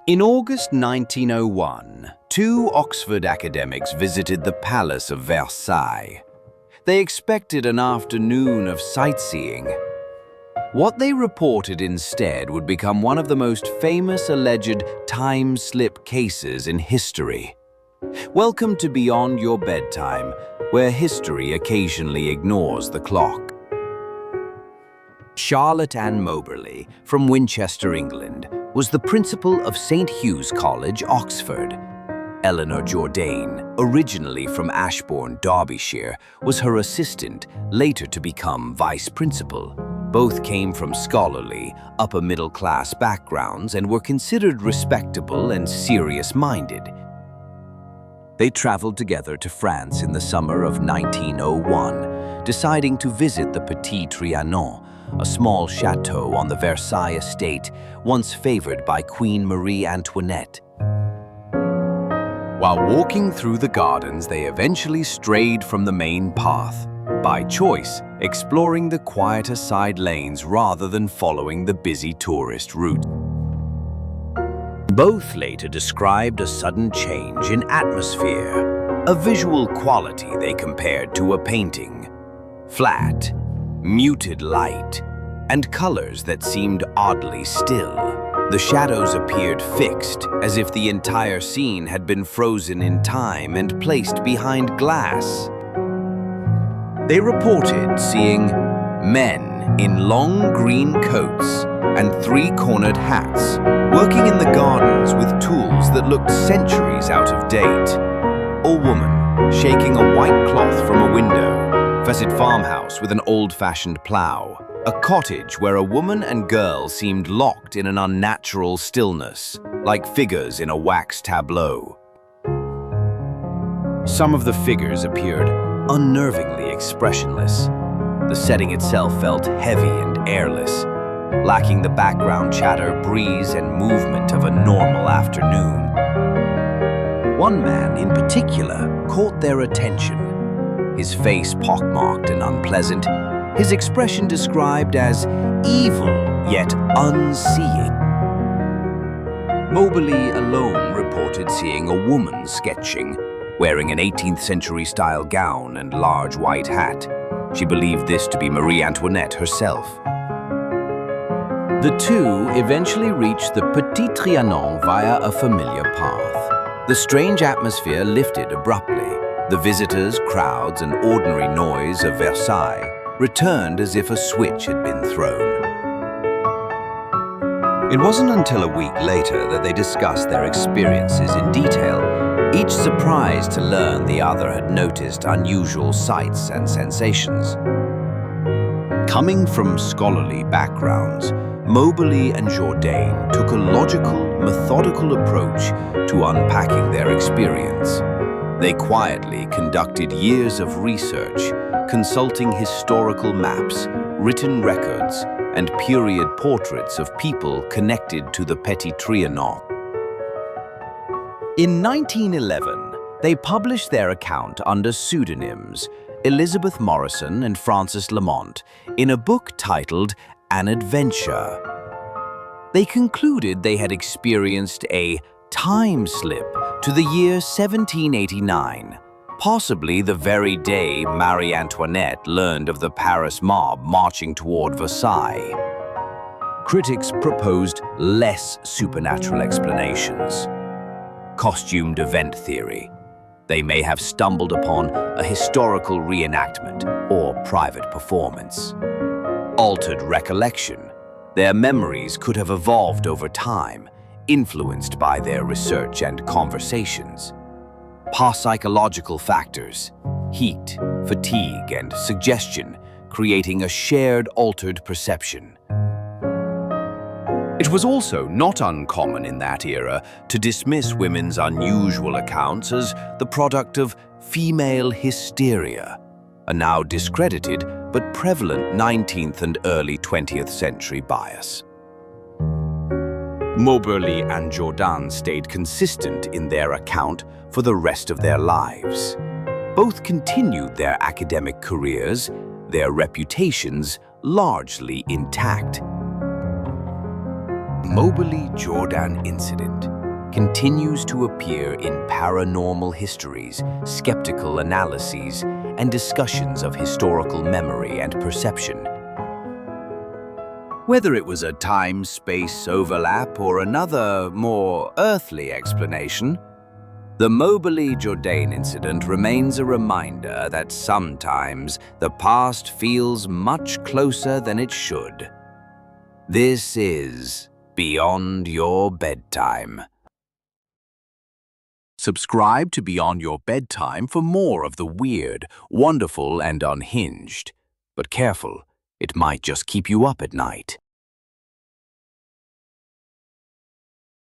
In August 1901, two Oxford academics visited the Palace of Versailles. They expected an afternoon of sightseeing. What they reported instead would become one of the most famous alleged time slip cases in history. Welcome to Beyond Your Bedtime, where history occasionally ignores the clock. Charlotte Ann Moberly, from Winchester, England, was the principal of St. Hugh's College, Oxford. Eleanor Jourdain, originally from Ashbourne, Derbyshire, was her assistant, later to become vice principal. Both came from scholarly, upper-middle-class backgrounds and were considered respectable and serious-minded. They traveled together to France in the summer of 1901, deciding to visit the Petit Trianon, a small chateau on the Versailles estate, once favored by Queen Marie Antoinette. While walking through the gardens, they eventually strayed from the main path, by choice, exploring the quieter side lanes rather than following the busy tourist route. Both later described a sudden change in atmosphere, a visual quality they compared to a painting. Flat, muted light, and colors that seemed oddly still. The shadows appeared fixed, as if the entire scene had been frozen in time and placed behind glass. They reported seeing men in long green coats and three-cornered hats, working in the gardens with tools that looked centuries out of date. A woman shaking a white cloth from a window, Versailles farmhouse with an old-fashioned plow, a cottage where a woman and girl seemed locked in an unnatural stillness, like figures in a wax tableau. Some of the figures appeared unnervingly expressionless. The setting itself felt heavy and airless, lacking the background chatter, breeze, and movement of a normal afternoon. One man in particular caught their attention. His face pockmarked and unpleasant, his expression described as evil yet unseeing. Moberly alone reported seeing a woman sketching, wearing an 18th century style gown and large white hat. She believed this to be Marie Antoinette herself. The two eventually reached the Petit Trianon via a familiar path. The strange atmosphere lifted abruptly. The visitors, crowds, and ordinary noise of Versailles returned as if a switch had been thrown. It wasn't until a week later that they discussed their experiences in detail, each surprised to learn the other had noticed unusual sights and sensations. Coming from scholarly backgrounds, Moberly and Jourdain took a logical, methodical approach to unpacking their experience. They quietly conducted years of research, consulting historical maps, written records, and period portraits of people connected to the Petit Trianon. In 1911, they published their account under pseudonyms, Elizabeth Morrison and Francis Lamont, in a book titled An Adventure. They concluded they had experienced a time slip to the year 1789, possibly the very day Marie Antoinette learned of the Paris mob marching toward Versailles. Critics proposed less supernatural explanations. Costumed event theory. They may have stumbled upon a historical reenactment or private performance. Altered recollection. Their memories could have evolved over time, influenced by their research and conversations. Parapsychological factors, heat, fatigue, and suggestion, creating a shared altered perception. It was also not uncommon in that era to dismiss women's unusual accounts as the product of female hysteria, a now discredited but prevalent 19th and early 20th century bias. Moberly and Jourdain stayed consistent in their account for the rest of their lives. Both continued their academic careers, their reputations largely intact. Moberly Jourdain Incident continues to appear in paranormal histories, skeptical analyses, and discussions of historical memory and perception. Whether it was a time-space overlap or another, more earthly explanation, the Moberly Jourdain incident remains a reminder that sometimes the past feels much closer than it should. This is Beyond Your Bedtime. Subscribe to Beyond Your Bedtime for more of the weird, wonderful, and unhinged. But careful, it might just keep you up at night.